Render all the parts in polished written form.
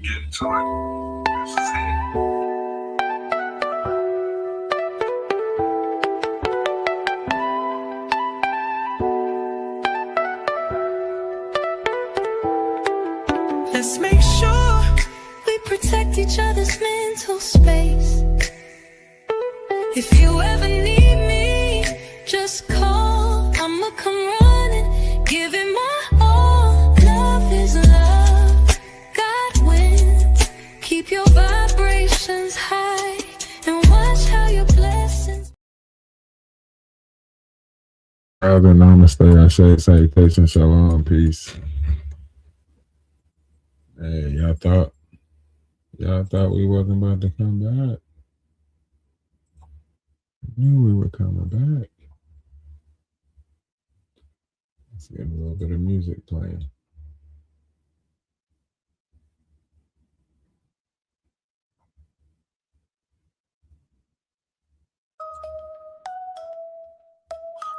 Get into it. This is it. Let's make sure we protect each other's mental space. If you ever need me, just call. I'ma come running, give it my all. Love is love, God wins. Keep your vibrations high and watch how your blessings. Brother, namaste, Ashe, salutation, shalom, peace. Hey, y'all thought we wasn't about to come back. Knew we were coming back. Let's get a little bit of music playing.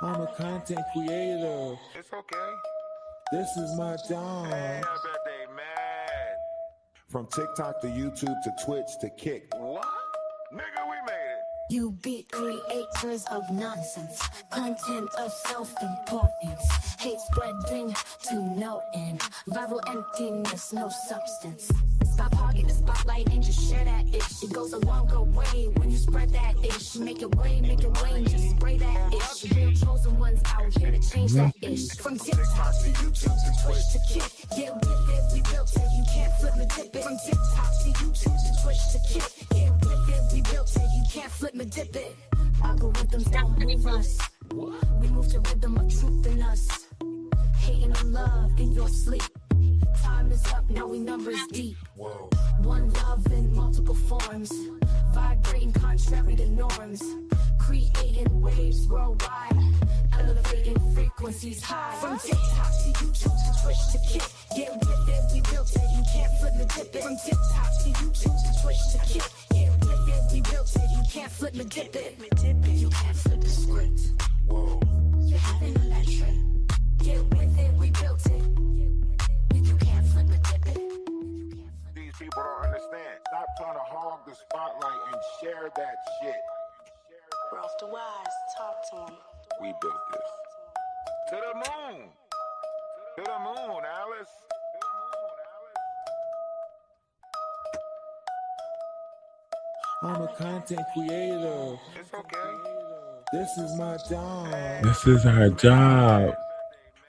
I'm a content creator. It's okay. This is my job. Hey, I bet they mad. From TikTok to YouTube to Twitch to Kick. What? Nigga, we made it. You beat creators of nonsense, content of self-importance, hate spreading to no end, viral emptiness, no substance. Stop hogging the spotlight and just share that ish. It goes a longer way when you spread that ish. Make it rain, just spray that ish. Real chosen ones out here to change that ish. From TikTok to YouTube to Twitch to Kick, get with it, we built it, you can't flip me dip it. From TikTok to YouTube to Twitch to Kick, get with it, we built it, you can't flip me dip it. Algorithms don't move us, we move to rhythm of truth in us. Hating on love in your sleep. Time is up, now we numbers deep. Whoa. One love in multiple forms, vibrating contrary to norms, creating waves worldwide, elevating frequencies high. From TikTok to YouTube to Twitch to Kick, get with it, we built it, you can't flip me dip it. From TikTok to YouTube to Twitch to Kick, get with it, we built it, you can't flip me dip it. You can't flip the script. Whoa. You're having a that trip. Get with it, we built it. You can't flip me dip it. These people don't understand. Stop trying to hog the spotlight and share that shit. Ralph DaWise, talk to him. We built this. To the moon. To the moon, Alice. I'm a content creator. It's okay. This is my job. This is our job.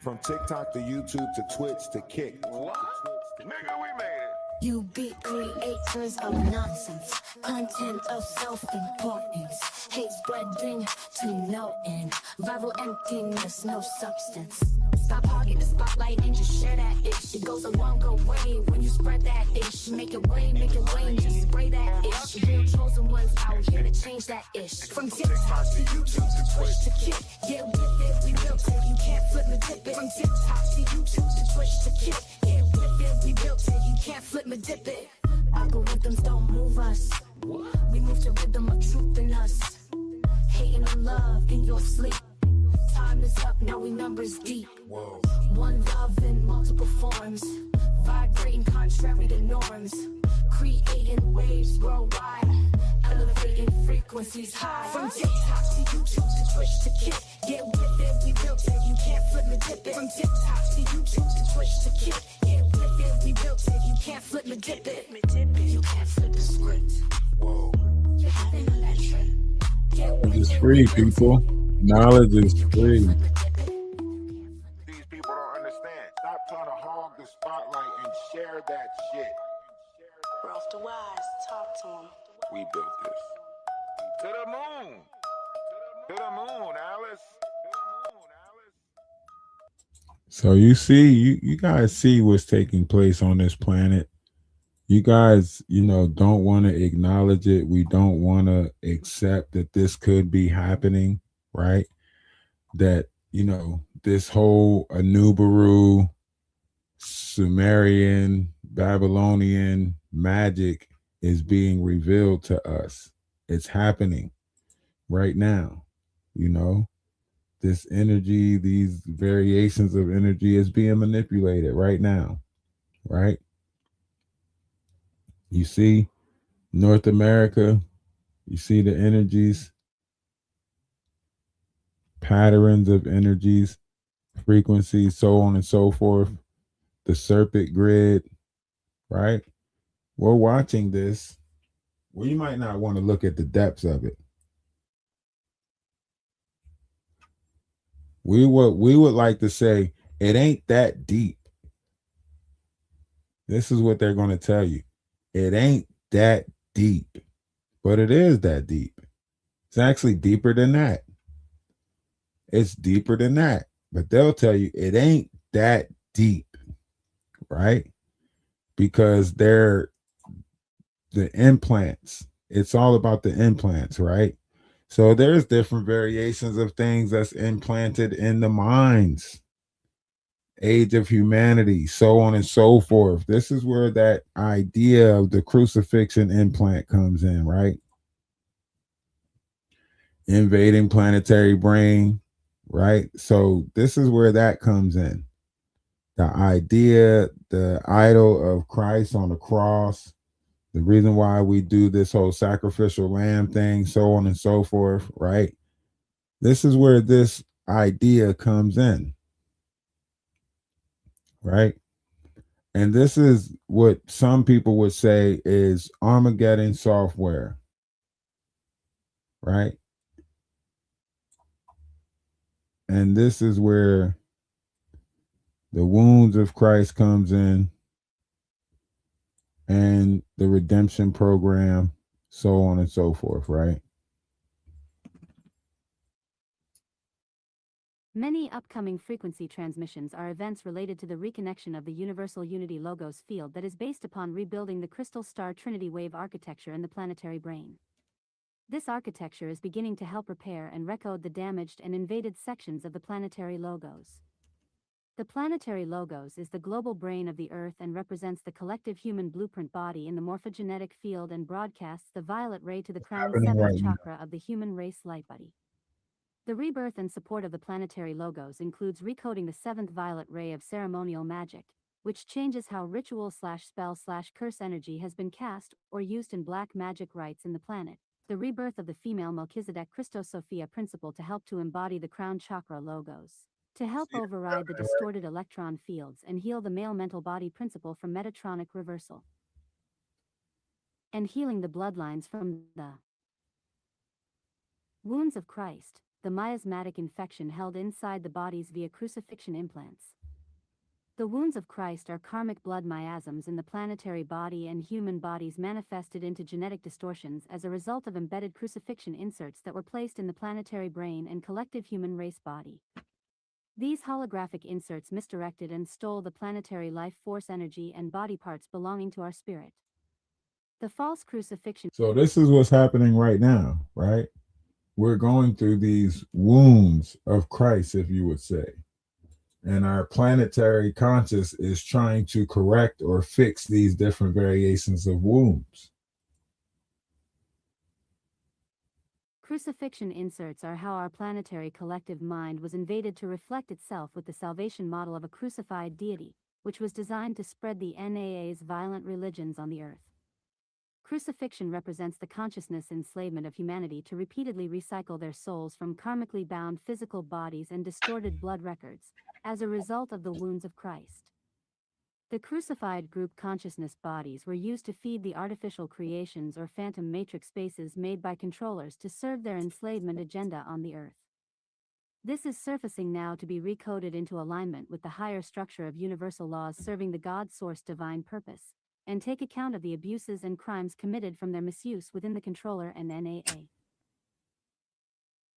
From TikTok to YouTube to Twitch to Kick. What? Nigga, we made it. You beat creators of nonsense, content of self-importance, hate spreading to no end, viral emptiness, no substance. Stop hogging the spotlight and just share that ish. It goes a longer way when you spread that ish. Make it rain, just spray that ish. Real chosen ones out here to change that ish. From TikTok to YouTube to Twitch to Kick, get with it, we built it, you can't flip me dip it. From TikTok to YouTube to Twitch to Kick, get with it, we built it, you can't flip me dip it. Algorithms don't move us, we move to rhythm of truth in us. Hating on love in your sleep. Time is up, now we numbers deep. Whoa. One love in multiple forms, vibrating contrary to norms, creating waves worldwide, elevating frequencies high. From TikTok to YouTube to Twitch to Kick, get with it, we built it, you can't flip me dip it. From TikTok to YouTube to Twitch to Kick, get with it, we built it, you can't flip me dip it. You can't flip the script. Whoa. You're having a that trip. Get with It's it, free, we built it. people. Knowledge is free. These people don't understand. Stop trying to hog the spotlight and share that shit. Ralph DaWise, talk to him. We built this. To the moon. To the moon, Alice. So you see, you guys see what's taking place on this planet. You guys, don't want to acknowledge it. We don't want to accept that this could be happening, right? That, this whole Anubaru, Sumerian, Babylonian magic is being revealed to us. It's happening right now, This energy, these variations of energy is being manipulated right now, right? You see North America, you see the energies, patterns of energies, frequencies, so on and so forth, the serpent grid, right? We're watching this. Well, you might not want to look at the depths of it. We would like to say it ain't that deep. This is what they're going to tell you. It ain't that deep, but it is that deep. It's actually deeper than that. It's deeper than that, but they'll tell you it ain't that deep, right? Because they're the implants. It's all about the implants, right? So there's different variations of things that's implanted in the minds, age of humanity, so on and so forth. This is where that idea of the crucifixion implant comes in, right? Invading planetary brain, right? So this is where that comes in. The idea, the idol of Christ on the cross, the reason why we do this whole sacrificial lamb thing, so on and so forth, right? This is where this idea comes in, right? And this is what some people would say is Armageddon software, right? And this is where the wounds of Christ comes in and the redemption program, so on and so forth, right? Many upcoming frequency transmissions are events related to the reconnection of the Universal Unity Logos field that is based upon rebuilding the crystal star Trinity wave architecture in the planetary brain. This architecture is beginning to help repair and recode the damaged and invaded sections of the planetary logos. The planetary logos is the global brain of the Earth and represents the collective human blueprint body in the morphogenetic field and broadcasts the violet ray to the crown seventh chakra of the human race light body. The rebirth and support of the planetary logos includes recoding the seventh violet ray of ceremonial magic, which changes how ritual/spell/curse energy has been cast or used in black magic rites in the planet. The rebirth of the female Melchizedek Christosophia principle to help to embody the crown chakra logos. To help override the distorted electron fields and heal the male mental body principle from Metatronic reversal. And healing the bloodlines from the wounds of Christ, the miasmatic infection held inside the bodies via crucifixion implants. The wounds of Christ are karmic blood miasms in the planetary body and human bodies manifested into genetic distortions as a result of embedded crucifixion inserts that were placed in the planetary brain and collective human race body. These holographic inserts misdirected and stole the planetary life force energy and body parts belonging to our spirit. The false crucifixion. So this is what's happening right now, right? We're going through these wounds of Christ, if you would say. And our planetary conscious is trying to correct or fix these different variations of wounds. Crucifixion inserts are how our planetary collective mind was invaded to reflect itself with the salvation model of a crucified deity, which was designed to spread the NAA's violent religions on the earth. Crucifixion represents the consciousness enslavement of humanity to repeatedly recycle their souls from karmically bound physical bodies and distorted blood records, as a result of the wounds of Christ. The crucified group consciousness bodies were used to feed the artificial creations or phantom matrix spaces made by controllers to serve their enslavement agenda on the earth. This is surfacing now to be recoded into alignment with the higher structure of universal laws serving the God source divine purpose, and take account of the abuses and crimes committed from their misuse within the controller and NAA.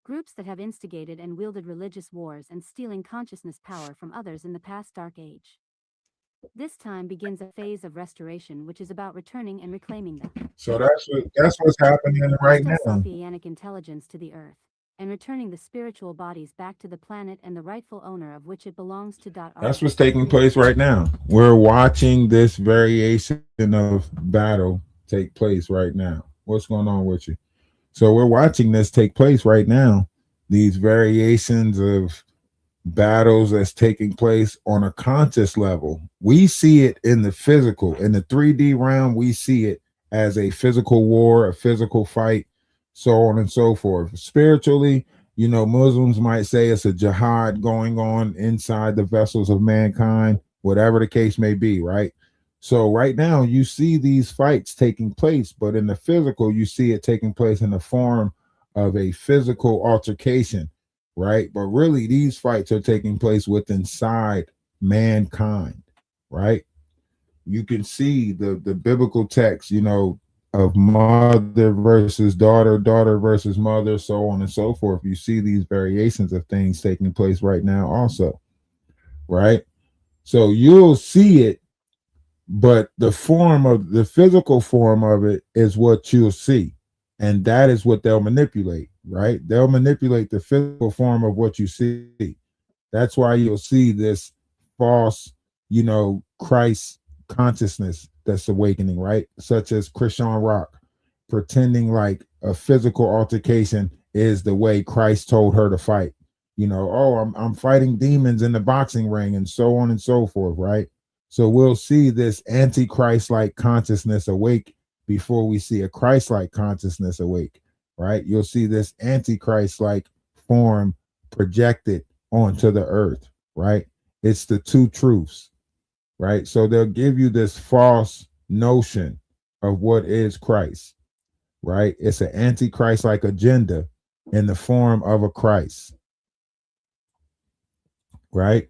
Groups that have instigated and wielded religious wars and stealing consciousness power from others in the past dark age. This time begins a phase of restoration which is about returning and reclaiming the So that's what's happening right now. Christosophianic intelligence to the earth, and returning the spiritual bodies back to the planet and the rightful owner of which it belongs to. That's what's taking place right now. We're watching this variation of battle take place right now. What's going on with you? So we're watching this take place right now. These variations of battles that's taking place on a conscious level. We see it in the physical, in the 3D realm. We see it as a physical war, a physical fight, so on and so forth. Spiritually, Muslims might say it's a jihad going on inside the vessels of mankind, whatever the case may be, right? So right now you see these fights taking place, but in the physical, you see it taking place in the form of a physical altercation, right? But really, these fights are taking place within inside mankind, right? You can see the biblical text, of mother versus daughter, daughter versus mother, so on and so forth. You see these variations of things taking place right now, also, right? So you'll see it, but the physical form of it is what you'll see, and that is what they'll manipulate, right? They'll manipulate the physical form of what you see. That's why you'll see this false, Christ consciousness that's awakening, right? Such as Christian Rock pretending like a physical altercation is the way Christ told her to fight. Oh, I'm fighting demons in the boxing ring and so on and so forth, right? So we'll see this antichrist like consciousness awake before we see a Christ like consciousness awake, right? You'll see this antichrist like form projected onto the earth, right? It's the two truths, right? So they'll give you this false notion of what is Christ, right? It's an antichrist like agenda in the form of a Christ, right?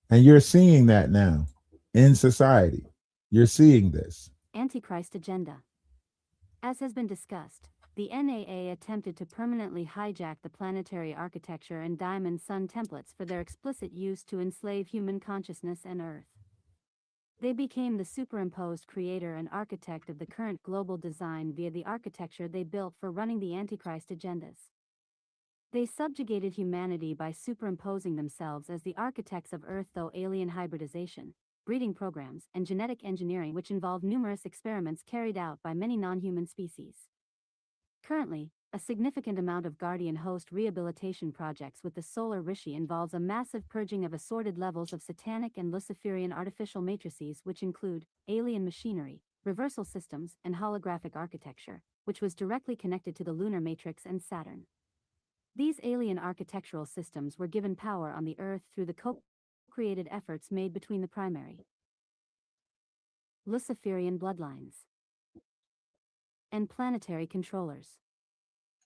And you're seeing that now in society. You're seeing this. Antichrist agenda. As has been discussed, the NAA attempted to permanently hijack the planetary architecture and diamond sun templates for their explicit use to enslave human consciousness and Earth. They became the superimposed creator and architect of the current global design via the architecture they built for running the Antichrist agendas. They subjugated humanity by superimposing themselves as the architects of Earth through alien hybridization, breeding programs, and genetic engineering, which involved numerous experiments carried out by many non-human species. Currently, a significant amount of Guardian host rehabilitation projects with the Solar Rishi involves a massive purging of assorted levels of satanic and Luciferian artificial matrices, which include alien machinery, reversal systems, and holographic architecture, which was directly connected to the lunar matrix and Saturn. These alien architectural systems were given power on the Earth through the co-created efforts made between the primary Luciferian bloodlines and planetary controllers.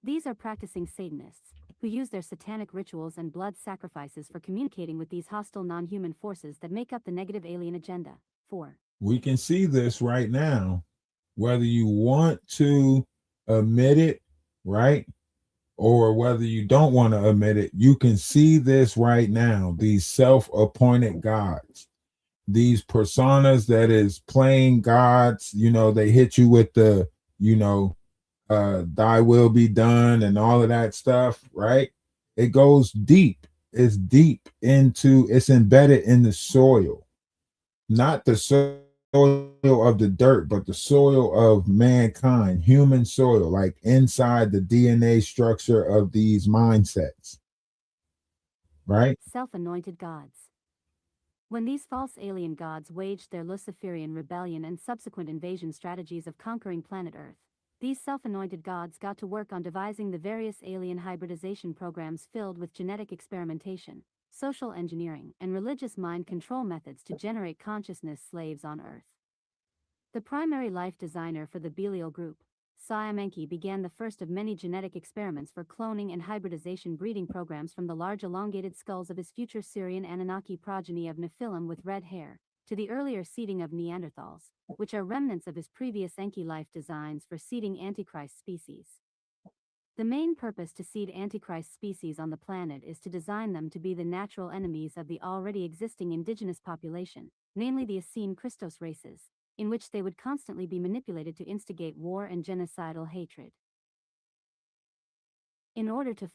These are practicing Satanists, who use their satanic rituals and blood sacrifices for communicating with these hostile non-human forces that make up the negative alien agenda. 4. We can see this right now, whether you want to admit it, right? Or whether you don't want to admit it, you can see this right now. These self-appointed gods, these personas that is playing gods, they hit you with the, thy will be done and all of that stuff, right? It goes deep. It's deep it's embedded in the soil, not the soil of the dirt, but the soil of mankind, human soil, like inside the DNA structure of these mindsets, right? Self-anointed gods. When these false alien gods waged their Luciferian rebellion and subsequent invasion strategies of conquering planet Earth, these self-anointed gods got to work on devising the various alien hybridization programs filled with genetic experimentation, social engineering, and religious mind control methods to generate consciousness slaves on Earth. The primary life designer for the Belial group, Siamenki, began the first of many genetic experiments for cloning and hybridization breeding programs from the large elongated skulls of his future Syrian Anunnaki progeny of Nephilim with red hair, to the earlier seeding of Neanderthals, which are remnants of his previous Enki life designs for seeding Antichrist species. The main purpose to seed Antichrist species on the planet is to design them to be the natural enemies of the already existing indigenous population, namely the Essene Christos races, in which they would constantly be manipulated to instigate war and genocidal hatred. In order to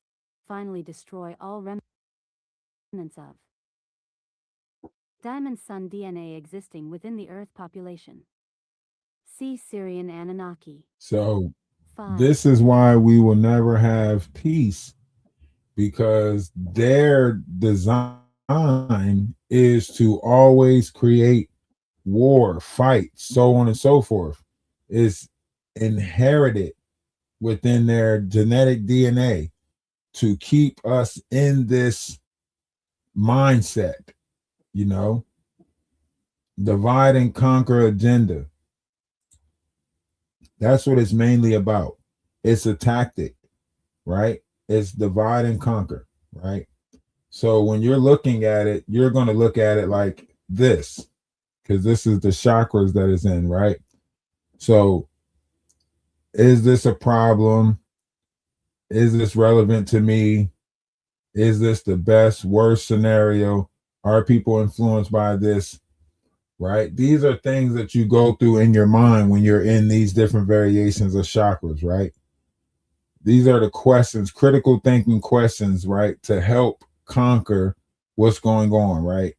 finally destroy all remnants of Diamond Sun DNA existing within the Earth population. See Syrian Anunnaki. So 5. this is why we will never have peace, because their design is to always create war, fight, so on and so forth. Is inherited within their genetic DNA to keep us in this mindset, you know, divide and conquer agenda. That's what it's mainly about. It's a tactic, right? It's divide and conquer, right? So when you're looking at it, you're going to look at it like this, because this is the chakras that it's in, right? So is this a problem? Is this relevant to me? Is this the best, worst scenario? Are people influenced by this? Right? These are things that you go through in your mind when you're in these different variations of chakras, right? These are the questions, critical thinking questions, right? To help conquer what's going on, right?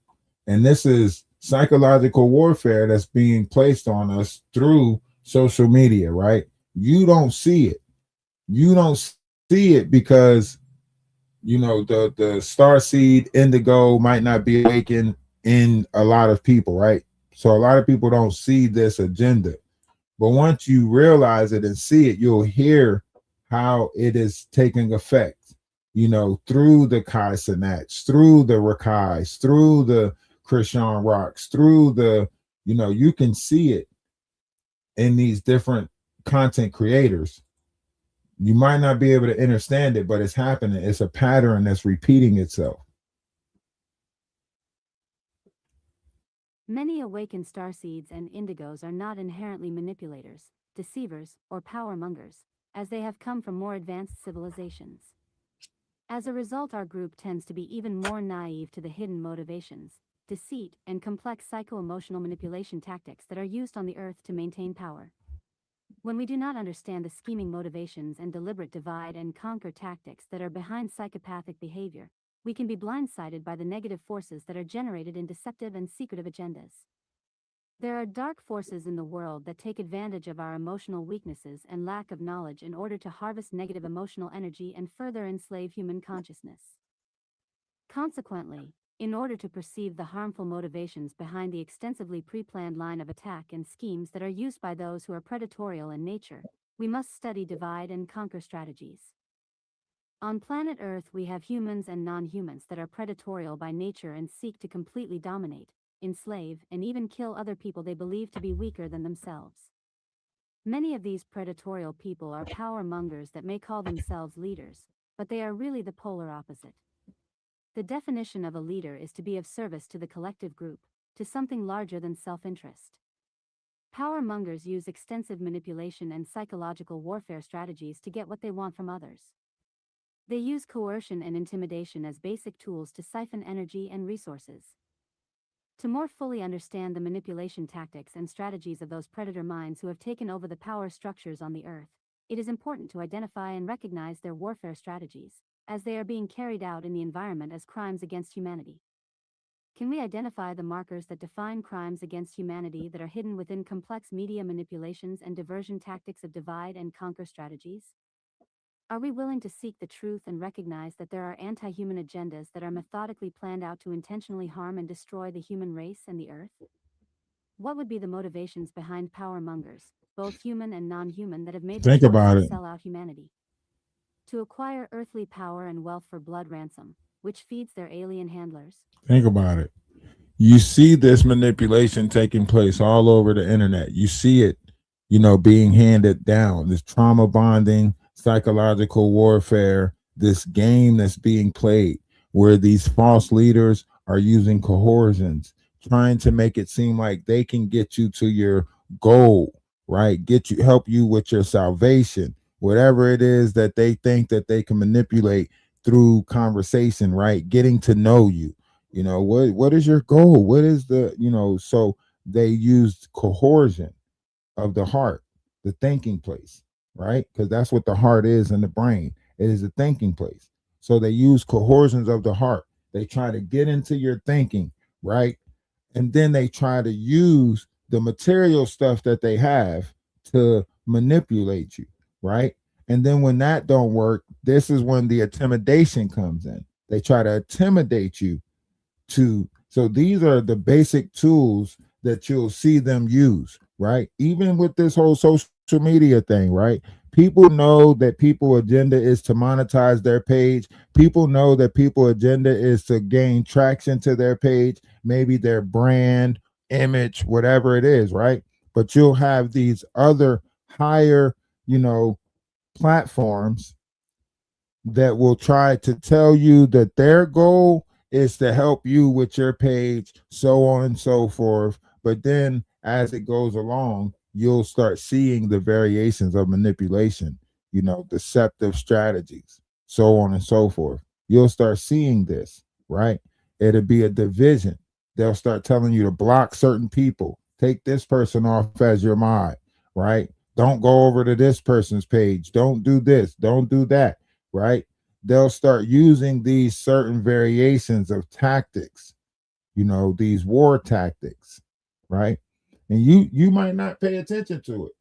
And this is psychological warfare that's being placed on us through social media, right? You don't see it. You don't see it because the star seed indigo might not be awakened in a lot of people, right? So a lot of people don't see this agenda, but once you realize it and see it, you'll hear how it is taking effect, through the Kai Cenats, through the Rakais, through the Christian Rocks, through you can see it in these different content creators. You might not be able to understand it, but it's happening. It's a pattern that's repeating itself. Many awakened starseeds and indigos are not inherently manipulators, deceivers, or power mongers, as they have come from more advanced civilizations. As a result, our group tends to be even more naive to the hidden motivations, deceit, and complex psycho-emotional manipulation tactics that are used on the Earth to maintain power. When we do not understand the scheming motivations and deliberate divide and conquer tactics that are behind psychopathic behavior, we can be blindsided by the negative forces that are generated in deceptive and secretive agendas. There are dark forces in the world that take advantage of our emotional weaknesses and lack of knowledge in order to harvest negative emotional energy and further enslave human consciousness. Consequently, in order to perceive the harmful motivations behind the extensively pre-planned line of attack and schemes that are used by those who are predatorial in nature, we must study divide and conquer strategies. On planet Earth, we have humans and non-humans that are predatorial by nature and seek to completely dominate, enslave, and even kill other people they believe to be weaker than themselves. Many of these predatorial people are power mongers that may call themselves leaders, but they are really the polar opposite. The definition of a leader is to be of service to the collective group, to something larger than self-interest. Power mongers use extensive manipulation and psychological warfare strategies to get what they want from others. They use coercion and intimidation as basic tools to siphon energy and resources. To more fully understand the manipulation tactics and strategies of those predator minds who have taken over the power structures on the Earth, it is important to identify and recognize their warfare strategies, as they are being carried out in the environment as crimes against humanity. Can we identify the markers that define crimes against humanity that are hidden within complex media manipulations and diversion tactics of divide and conquer strategies? Are we willing to seek the truth and recognize that there are anti-human agendas that are methodically planned out to intentionally harm and destroy the human race and the Earth? What would be the motivations behind power mongers, both human and non-human, that have made the Think choice about to it. sell out humanity? To acquire earthly power and wealth for blood ransom, which feeds their alien handlers? Think about it. You see this manipulation taking place all over the internet. You see it, being handed down. This trauma bonding, psychological warfare, this game that's being played where these false leaders are using coercions, trying to make it seem like they can get you to your goal, right? Help you with your salvation, whatever it is that they think that they can manipulate through conversation, right? Getting to know you. What is your goal? What is so they used coercion of the heart, the thinking place, right? Because that's what the heart is in the brain. It is a thinking place. So they use coercions of the heart. They try to get into your thinking, right? And then they try to use the material stuff that they have to manipulate you, right? And then when that don't work, this is when the intimidation comes in. They try to intimidate you to, so these are the basic tools that you'll see them use, right? Even with this whole social media thing, right? People know that people agenda is to monetize their page. People know that people agenda is to gain traction to their page, maybe their brand, image, whatever it is, right? But you'll have these other higher, you know, platforms that will try to tell you that their goal is to help you with your page, so on and so forth. But then as it goes along, you'll start seeing the variations of manipulation, deceptive strategies, so on and so forth. You'll start seeing this, right? It'll be a division. They'll start telling you to block certain people, take this person off as your mod, right? Don't go over to this person's page. Don't do this. Don't do that, right? They'll start using these certain variations of tactics, these war tactics, right? And you might not pay attention to it,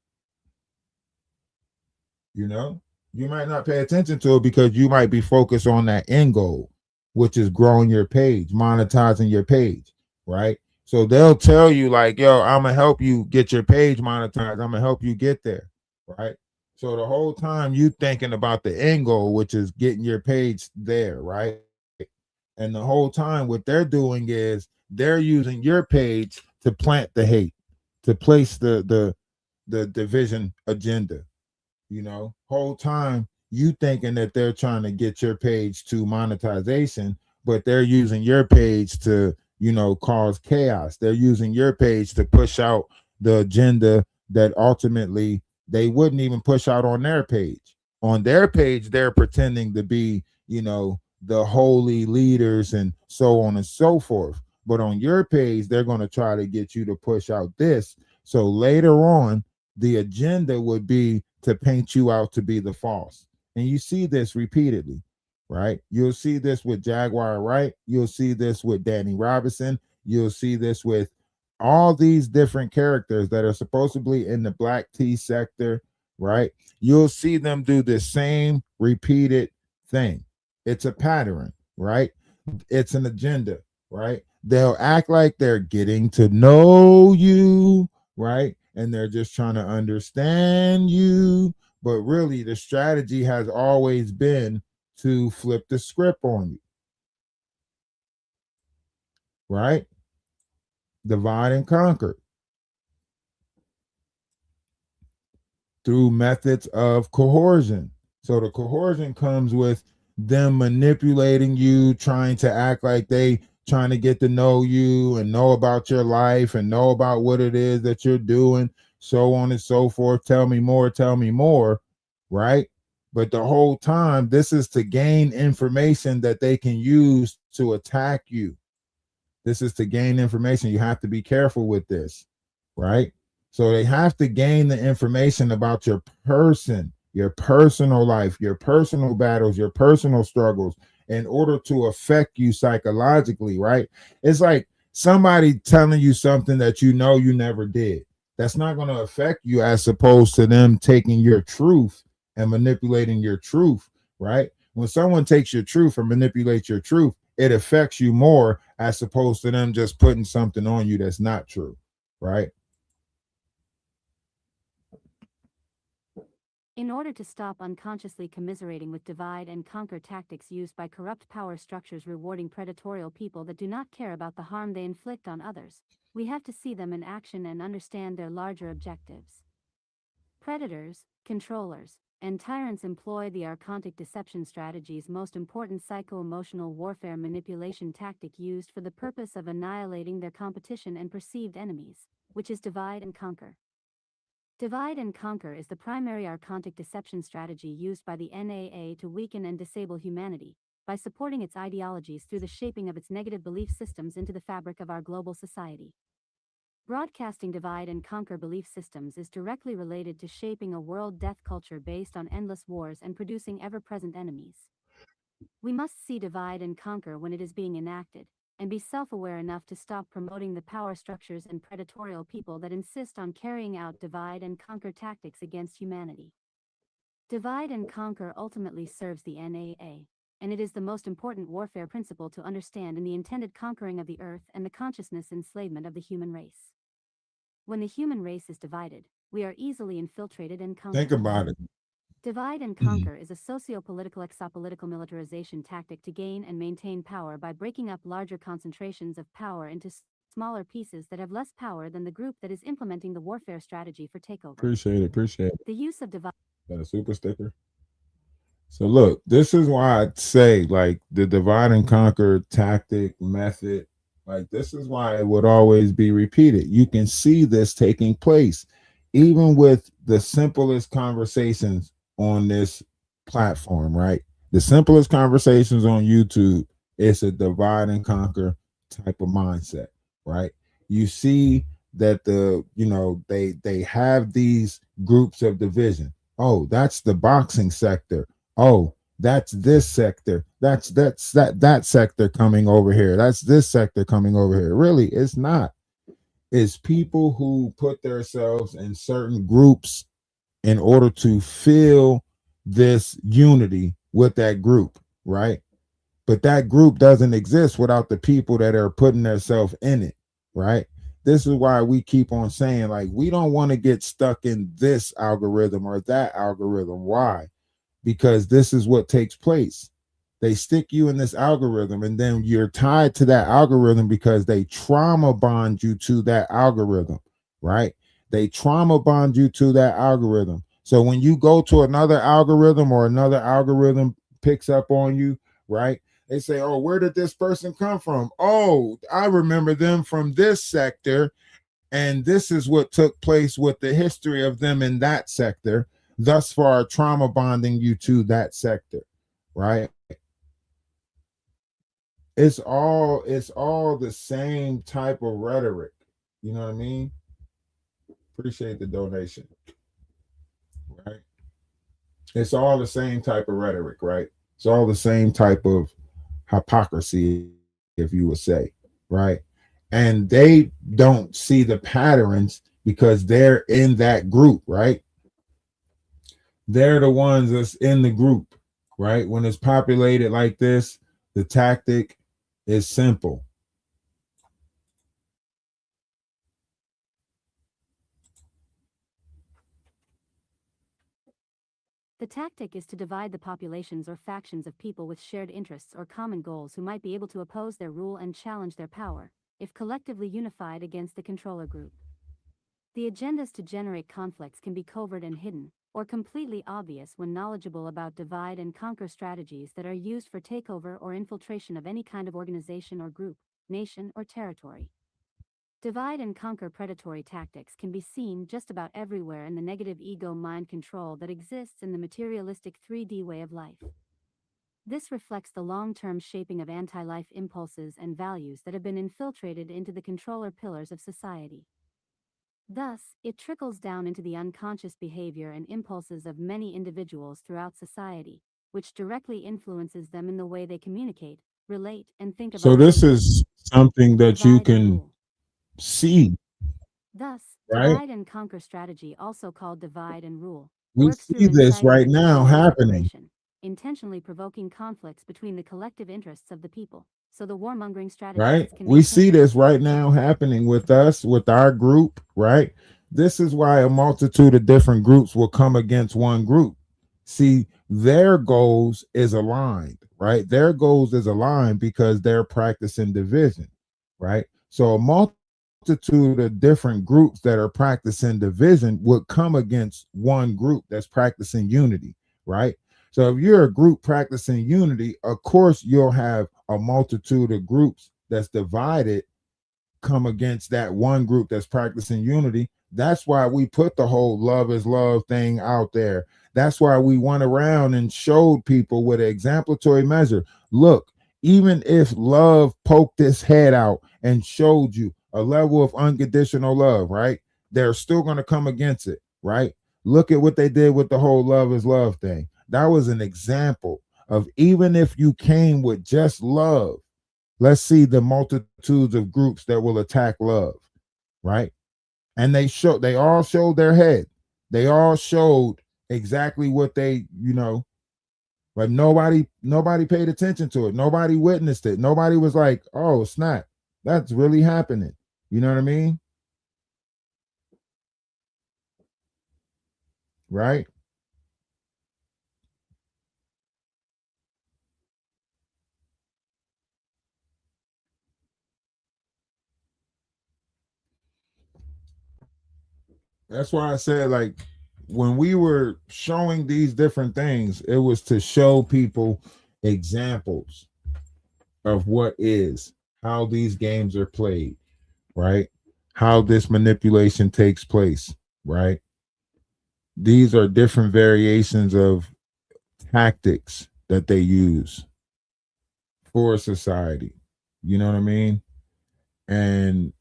you know? You might not pay attention to it because you might be focused on that end goal, which is growing your page, monetizing your page, right? So they'll tell you like, yo, I'm gonna help you get your page monetized. I'm gonna help you get there, right? So the whole time you thinking about the end goal, which is getting your page there, right? And the whole time what they're doing is they're using your page to plant the hate, to place the division agenda. Whole time you thinking that they're trying to get your page to monetization, but they're using your page to, cause chaos. They're using your page to push out the agenda that ultimately they wouldn't even push out on their page. On their page, they're pretending to be, the holy leaders and so on and so forth. But on your page, they're going to try to get you to push out this. So later on, the agenda would be to paint you out to be the false. And you see this repeatedly, right? You'll see this with Jaguar Wright. You'll see this with Danny Robinson. You'll see this with all these different characters that are supposedly in the black tea sector, right? You'll see them do the same repeated thing. It's a pattern, right? It's an agenda, right? They'll act like they're getting to know you, right? And they're just trying to understand you. But really, the strategy has always been to flip the script on you, right? Divide and conquer through methods of coercion. So the coercion comes with them manipulating you, trying to act like they trying to get to know you and know about your life and know about what it is that you're doing, so on and so forth. Tell me more, right? But the whole time, this is to gain information that they can use to attack you. This is to gain information. You have to be careful with this, right? So they have to gain the information about your person, your personal life, your personal battles, your personal struggles in order to affect you psychologically, right? It's like somebody telling you something that you never did. That's not going to affect you as opposed to them taking your truth and manipulating your truth, right? When someone takes your truth and manipulates your truth, it affects you more as opposed to them just putting something on you that's not true, right? In order to stop unconsciously commiserating with divide and conquer tactics used by corrupt power structures rewarding predatorial people that do not care about the harm they inflict on others, we have to see them in action and understand their larger objectives. Predators, controllers, and tyrants employ the archontic deception strategy's most important psycho-emotional warfare manipulation tactic used for the purpose of annihilating their competition and perceived enemies, which is divide and conquer. Divide and conquer is the primary archontic deception strategy used by the NAA to weaken and disable humanity, by supporting its ideologies through the shaping of its negative belief systems into the fabric of our global society. Broadcasting divide and conquer belief systems is directly related to shaping a world death culture based on endless wars and producing ever-present enemies. We must see divide and conquer when it is being enacted, and be self-aware enough to stop promoting the power structures and predatorial people that insist on carrying out divide and conquer tactics against humanity. Divide and conquer ultimately serves the NAA, and it is the most important warfare principle to understand in the intended conquering of the earth and the consciousness enslavement of the human race. When the human race is divided, we are easily infiltrated and Think conquered. about it. Divide and Mhm. conquer is a socio-political exopolitical militarization tactic to gain and maintain power by breaking up larger concentrations of power into smaller pieces that have less power than the group that is implementing the warfare strategy for takeover. Appreciate it. Appreciate it. The use of divide. Got a super sticker. So look, this is why I'd say like the divide and conquer tactic method, like this is why it would always be repeated. You can see this taking place even with the simplest conversations on this platform, right? The simplest conversations on YouTube, it's a divide and conquer type of mindset, right? You see that they have these groups of division. Oh, that's the boxing sector. Oh, that's this sector. That's that sector coming over here. That's this sector coming over here. Really, it's not. It's people who put themselves in certain groups in order to feel this unity with that group, right? But that group doesn't exist without the people that are putting themselves in it, right? This is why we keep on saying, like, we don't want to get stuck in this algorithm or that algorithm. Why? Because this is what takes place. They stick you in this algorithm, and then you're tied to that algorithm because they trauma bond you to that algorithm, right? They trauma bond you to that algorithm. So when you go to another algorithm or another algorithm picks up on you, right? They say, oh, where did this person come from? Oh, I remember them from this sector. And this is what took place with the history of them in that sector, thus far trauma bonding you to that sector, right? It's all the same type of rhetoric. You know what I mean? Appreciate the donation, right? It's all the same type of rhetoric, right? It's all the same type of hypocrisy, if you would say, right? And they don't see the patterns because they're in that group, right? They're the ones that's in the group, right? When it's populated like this, the tactic is simple. The tactic is to divide the populations or factions of people with shared interests or common goals who might be able to oppose their rule and challenge their power, if collectively unified against the controller group. The agendas to generate conflicts can be covert and hidden, or completely obvious when knowledgeable about divide and conquer strategies that are used for takeover or infiltration of any kind of organization or group, nation or territory. Divide and conquer predatory tactics can be seen just about everywhere in the negative ego mind control that exists in the materialistic 3D way of life. This reflects the long-term shaping of anti-life impulses and values that have been infiltrated into the controller pillars of society. Thus, it trickles down into the unconscious behavior and impulses of many individuals throughout society, which directly influences them in the way they communicate, relate, and think So about this others. is something that you Divide and can rule. see, Thus, right? divide and conquer strategy, also called divide and rule, We works through see this inciting right now control and happening, separation, intentionally provoking conflicts between the collective interests of the people, so the warmongering right? strategists can We maintain see their this control. right now happening with us, with our group, right? This is why a multitude of different groups will come against one group. See, their goals is aligned, right? Their goals is aligned because they're practicing division, right? So a multitude of different groups that are practicing division would come against one group that's practicing unity, right? So if you're a group practicing unity, of course you'll have a multitude of groups that's divided come against that one group that's practicing unity. That's why we put the whole love is love thing out there. That's why we went around and showed people with an exemplary measure. Look, even if love poked its head out and showed you a level of unconditional love, right? They're still going to come against it, right? Look at what they did with the whole love is love thing. That was an example of even if you came with just love, let's see the multitudes of groups that will attack love, right? And they all showed their head. They all showed exactly what they, like nobody paid attention to it. Nobody witnessed it. Nobody was like, oh, snap, that's really happening. You know what I mean? Right? That's why I said, like, when we were showing these different things, it was to show people examples of what is, how these games are played, right? How this manipulation takes place, right? These are different variations of tactics that they use for society. You know what I mean? And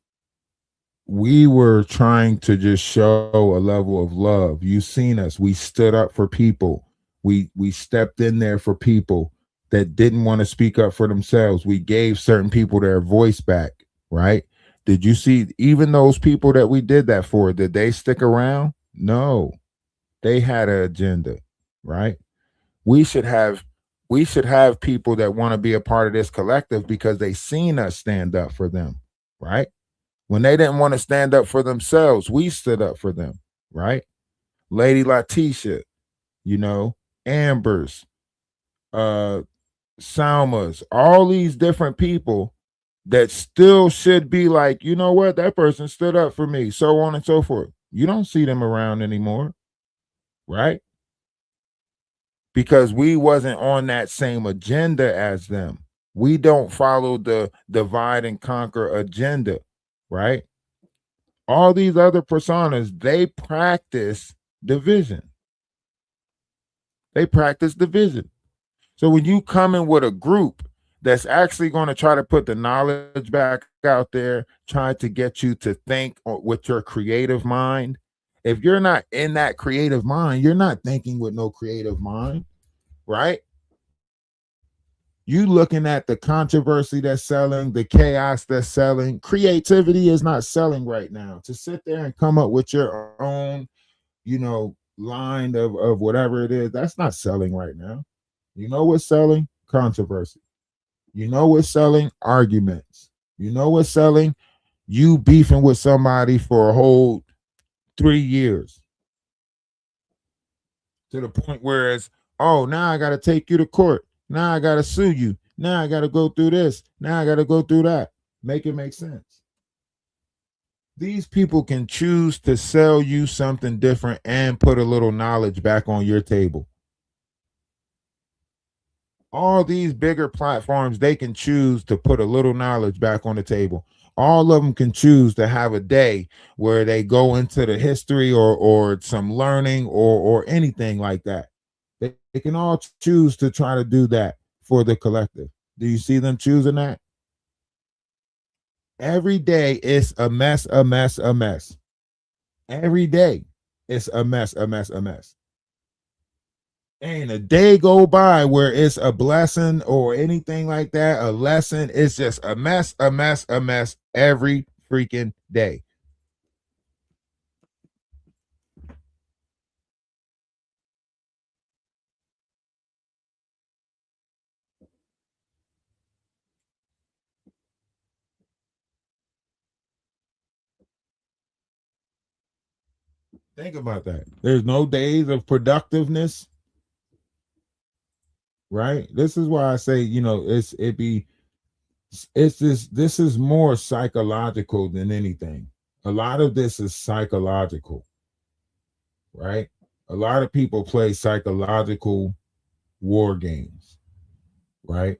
we were trying to just show a level of love. You've seen us. We stood up for people. We stepped in there for people that didn't want to speak up for themselves. We gave certain people their voice back, right? Did you see even those people that we did that for? Did they stick around? No. They had an agenda, right? We should have people that want to be a part of this collective because they seen us stand up for them, right? When they didn't want to stand up for themselves, we stood up for them, right? Lady Letitia, you know, Amber's, uh, Salma's, all these different people that still should be like, you know what, that person stood up for me, so on and so forth. You don't see them around anymore, right? Because we wasn't on that same agenda as them. We don't follow the divide and conquer agenda, right? All these other personas, they practice division. They practice division. So when you come in with a group that's actually going to try to put the knowledge back out there, trying to get you to think with your creative mind, if you're not in that creative mind, you're not thinking with no creative mind, right? You looking at the controversy that's selling, the chaos that's selling. Creativity is not selling right now. To sit there and come up with your own, line of whatever it is, that's not selling right now. You know what's selling? Controversy. You know what's selling? Arguments. You know what's selling? You beefing with somebody for a whole 3 years to the point where it's, oh, now I got to take you to court. Now I got to sue you. Now I got to go through this. Now I got to go through that. Make it make sense. These people can choose to sell you something different and put a little knowledge back on your table. All these bigger platforms, they can choose to put a little knowledge back on the table. All of them can choose to have a day where they go into the history or some learning or anything like that. They can all choose to try to do that for the collective. Do you see them choosing that? Every day it's a mess, a mess, a mess. Every day it's a mess, a mess, a mess. Ain't a day go by where it's a blessing or anything like that, a lesson. It's just a mess, a mess, a mess every freaking day. Think about that. There's no days of productiveness, right? This is why I say, this is more psychological than anything. A lot of this is psychological, right? A lot of people play psychological war games, right?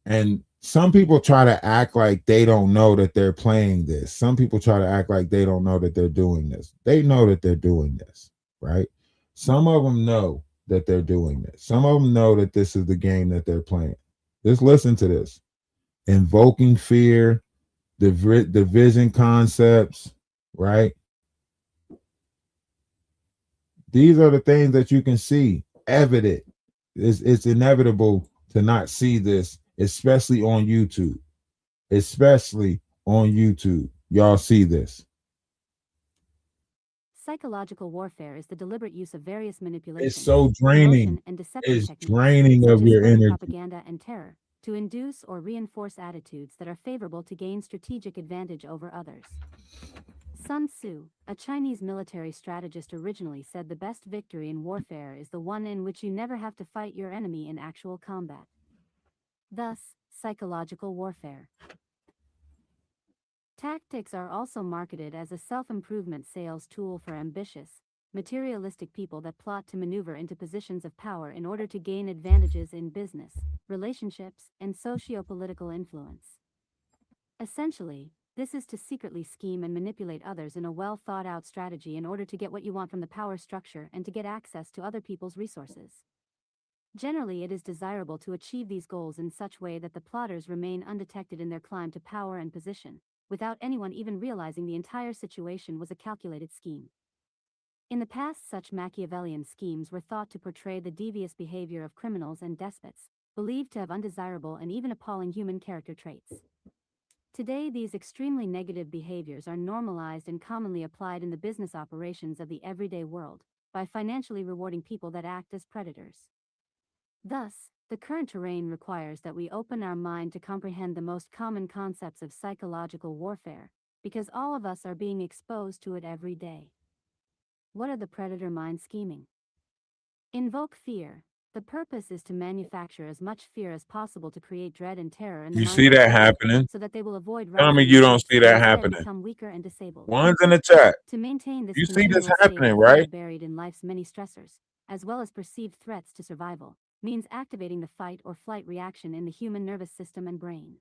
And some people try to act like they don't know that they're playing this. Some people try to act like they don't know that they're doing this. They know that they're doing this, right? Some of them know that they're doing this. Some of them know that this is the game that they're playing. Just listen to this. Invoking fear, division concepts, right? These are the things that you can see evident. It's inevitable to not see this, especially on YouTube. Especially on YouTube. Y'all see this. Psychological warfare is the deliberate use of various manipulation, It's so draining. emotion, and deception It's techniques, draining such of as your clever energy. propaganda and terror, to induce or reinforce attitudes that are favorable to gain strategic advantage over others. Sun Tzu, a Chinese military strategist, originally said the best victory in warfare is the one in which you never have to fight your enemy in actual combat. Thus, psychological warfare. Tactics are also marketed as a self-improvement sales tool for ambitious, materialistic people that plot to maneuver into positions of power in order to gain advantages in business, relationships, and socio-political influence. Essentially, this is to secretly scheme and manipulate others in a well-thought-out strategy in order to get what you want from the power structure and to get access to other people's resources. Generally, it is desirable to achieve these goals in such way that the plotters remain undetected in their climb to power and position, without anyone even realizing the entire situation was a calculated scheme. In the past, such Machiavellian schemes were thought to portray the devious behavior of criminals and despots, believed to have undesirable and even appalling human character traits. Today, these extremely negative behaviors are normalized and commonly applied in the business operations of the everyday world, by financially rewarding people that act as predators. Thus, the current terrain requires that we open our mind to comprehend the most common concepts of psychological warfare, because all of us are being exposed to it every day. What are the predator mind scheming? Invoke fear. The purpose is to manufacture as much fear as possible to create dread and terror in the You minds see of the that public, happening? so that they will avoid Tell me rising you don't stakes see and that instead happening. become weaker and disabled. One's in the chat. To maintain this You see this continual state happening, of right? fear buried in life's many stressors, as well as perceived threats to survival, means activating the fight or flight reaction in the human nervous system and brain.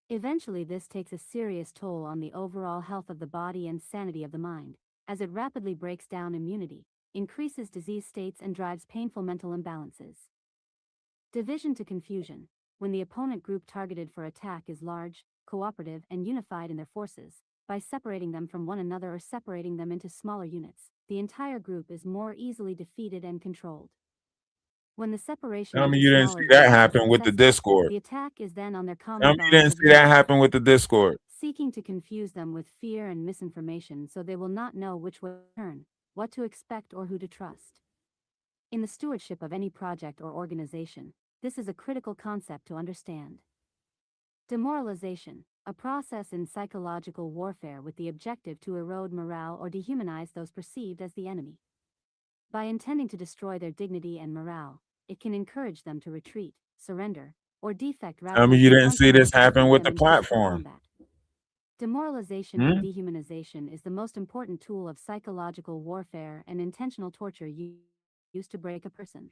Eventually, this takes a serious toll on the overall health of the body and sanity of the mind, as it rapidly breaks down immunity, increases disease states, and drives painful mental imbalances. Division to confusion. When the opponent group targeted for attack is large, cooperative, and unified in their forces, by separating them from one another or separating them into smaller units, the entire group is more easily defeated and controlled. When the separation Tell me into you didn't smaller see that groups is happen with the successful, Discord. the attack is then on their Tell common me you bonds didn't of see that unity, happen with the Discord. seeking to confuse them with fear and misinformation so they will not know which way to turn, what to expect, or who to trust. In the stewardship of any project or organization, this is a critical concept to understand. Demoralization, a process in psychological warfare with the objective to erode morale or dehumanize those perceived as the enemy. By intending to destroy their dignity and morale, it can encourage them to retreat, surrender, or defect rather Tell me than you didn't confront see them or this happen defeat with them the in physical platform. combat. Demoralization and dehumanization is the most important tool of psychological warfare and intentional torture used to break a person.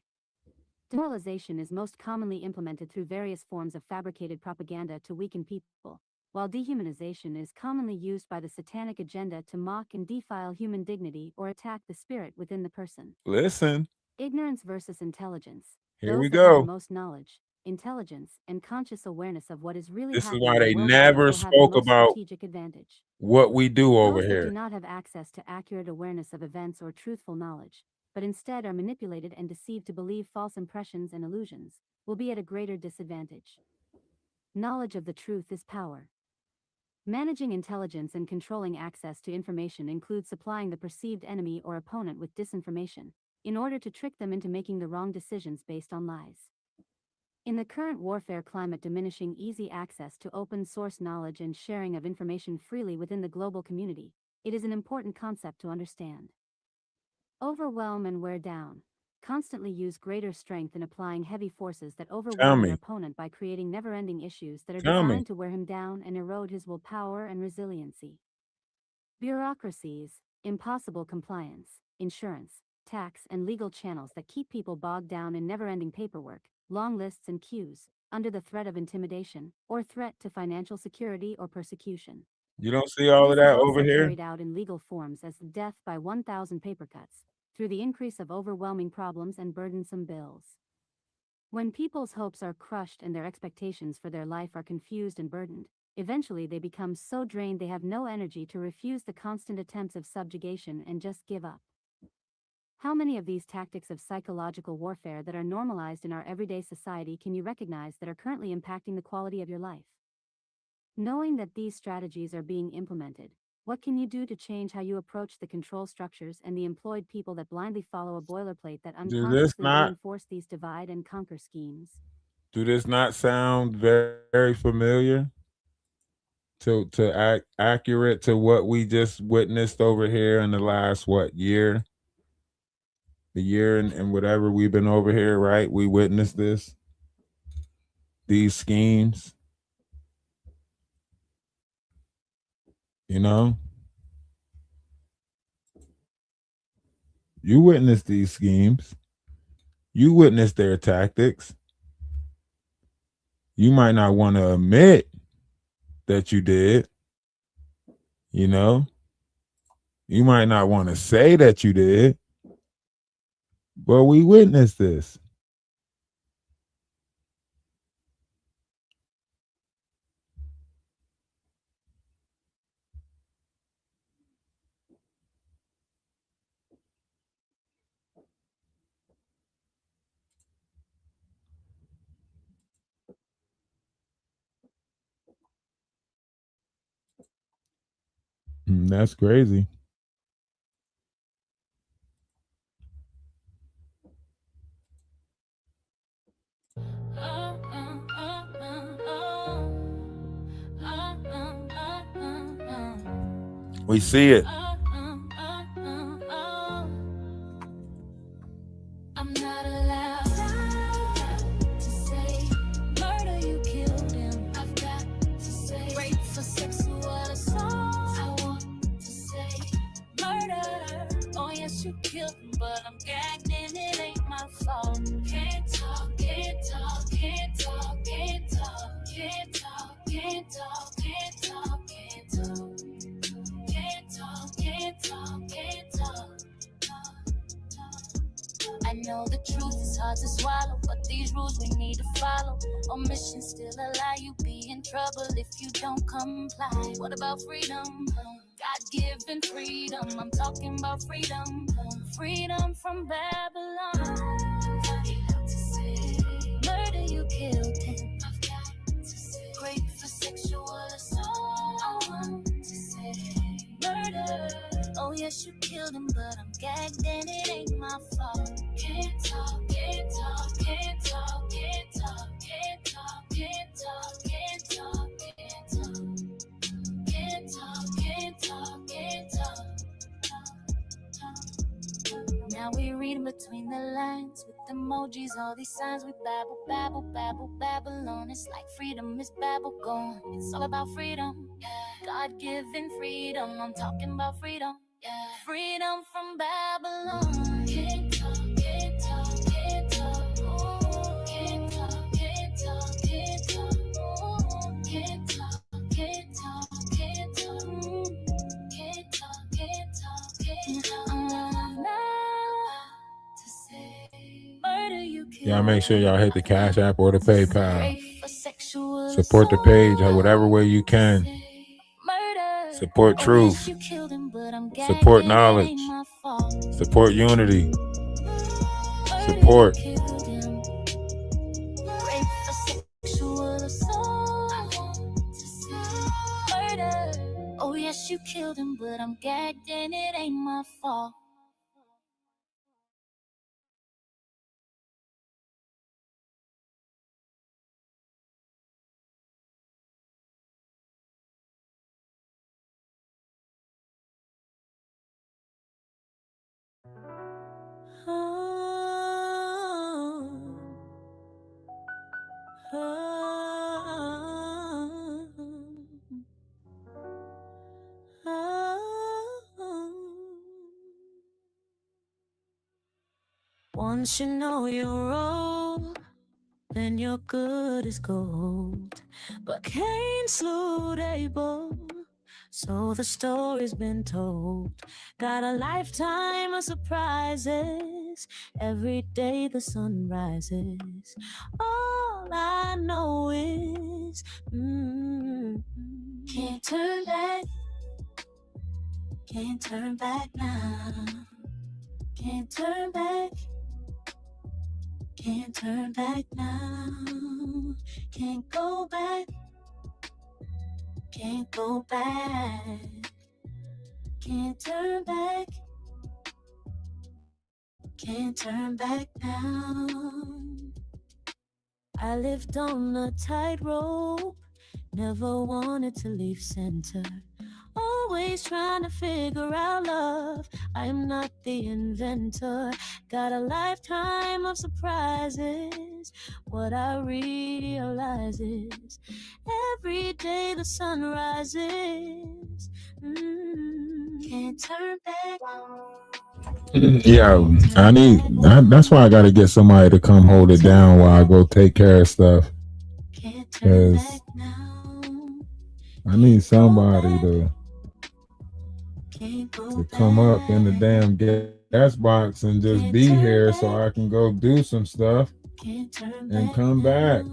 Demoralization is most commonly implemented through various forms of fabricated propaganda to weaken people, while dehumanization is commonly used by the satanic agenda to mock and defile human dignity or attack the spirit within the person. Listen, Ignorance versus intelligence. here Those we that have the go. most knowledge, intelligence, and conscious awareness of what is really This is happening why in the they world around never will have the spoke most about strategic advantage. what we do over Those that do here. not have access to accurate awareness of events or truthful knowledge, but instead are manipulated and deceived to believe false impressions and illusions, will be at a greater disadvantage. Knowledge of the truth is power. Managing intelligence and controlling access to information includes supplying the perceived enemy or opponent with disinformation, in order to trick them into making the wrong decisions based on lies. In the current warfare climate, diminishing easy access to open source knowledge and sharing of information freely within the global community, it is an important concept to understand. Overwhelm and wear down. Constantly use greater strength in applying heavy forces that Tell overwhelm your me. opponent by creating never-ending issues that are Tell me. designed to wear him down and erode his willpower and resiliency. Bureaucracies, impossible compliance, insurance, tax, and legal channels that keep people bogged down in never-ending paperwork, long lists and queues, under the threat of intimidation, or threat to financial security or persecution. You don't see all of This is that over also here? carried out in legal forms as death by 1,000 paper cuts, through the increase of overwhelming problems and burdensome bills. When people's hopes are crushed and their expectations for their life are confused and burdened, eventually they become so drained they have no energy to refuse the constant attempts of subjugation and just give up. How many of these tactics of psychological warfare that are normalized in our everyday society can you recognize that are currently impacting the quality of your life? Knowing that these strategies are being implemented, What can you do to change how you approach the control structures and the employed people that blindly follow a boilerplate that Do this unconsciously not reinforce these divide and conquer schemes? do this not sound very familiar to accurate to what we just witnessed over here in the last year? The year and whatever we've been over here, right? We witnessed these schemes, you know? You witnessed these schemes. You witnessed their tactics. You might not want to admit that you did, you know? You might not want to say that you did, but we witnessed this. That's crazy. We see it. I'm not allowed to say murder, you killed him. I've got to say rape for sexual assault. I want to say murder. Oh yes, you killed him, but I'm gagged and it ain't my fault. Can't talk, can't talk, can't talk, can't talk, can't talk, can't talk, can't talk, can't talk, can't talk, can't talk, can't talk. I know the truth is hard to swallow, but these rules we need to follow. Omission still allow you be in trouble if you don't comply. What about freedom? God-given freedom. I'm talking about freedom. Freedom from Babylon. Murder, you killed him. I've got to say rape for sexual assault. I want to say murder. Oh yes, you killed him, but I'm gagged and it ain't my fault. Can't talk, can't talk, can't talk, can't talk, can't talk, can't talk, can't talk, can't talk, can't talk, can't talk, can't talk. Now we reading between the lines with emojis, all these signs. We babble, babble, babble, babble on. It's like freedom is babble gone. It's all about freedom, God-given freedom. I'm talking about freedom, freedom from Babylon. Can't talk, can't talk, can't talk. Ooh, can't talk, can't talk, can't talk. Ooh, can't talk, can't talk, can't talk. Ooh, can't talk, can't talk, can't talk. Y'all make sure y'all hit the Cash App or the PayPal. Support the page whatever way you can. Support truth. Support knowledge. Support unity. Support. Oh yes, you killed him, but I'm gagged and it ain't my fault. Once you know your role, then you're good as gold. But Cain slew Abel, so the story's been told. Got a lifetime of surprises. Every day the sun rises. All I know is can't turn back. Can't turn back now. Can't turn back. Can't turn back now. Can't go back. Can't go back. Can't turn back. Can't turn back now. I lived on a tightrope, never wanted to leave center. Always trying to figure out love. I am not the inventor. Got a lifetime of surprises. What I realize is every day the sun rises. Can't turn back. Yeah, that's why I got to get somebody to come hold it down while I go take care of stuff. Because I need somebody to come up in the damn gas box and just be here so I can go do some stuff and come back.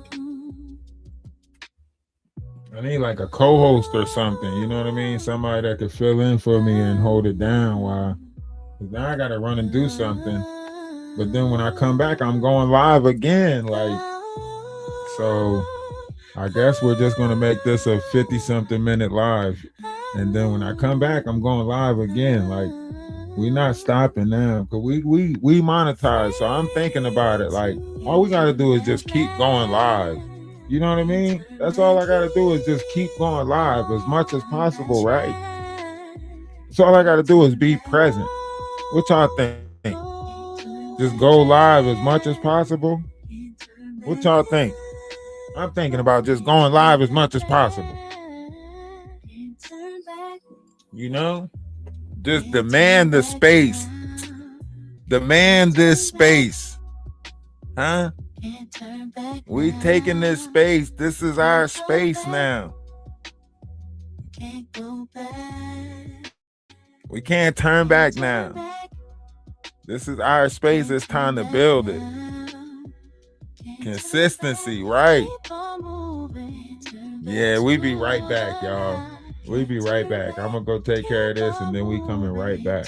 I need like a co-host or something, you know what I mean? Somebody that could fill in for me and hold it down while. Now I gotta run and do something, but then when I come back, I'm going live again. Like, so I guess we're just gonna make this a 50-something minute live, and then when I come back, I'm going live again. Like, we're not stopping now because we monetize. So I'm thinking about it. Like, all we gotta do is just keep going live. You know what I mean? That's all I gotta do is just keep going live as much as possible, right? So all I gotta do is be present. What y'all think? Just go live as much as possible? What y'all think? I'm thinking about just going live as much as possible. You know? Just demand the space. Demand this space. Huh? We taking this space. This is our space now. We can't turn back now. This is our space. It's time to build it. Consistency, right? Yeah, we be right back, y'all. We be right back. I'm gonna go take care of this and then we coming right back.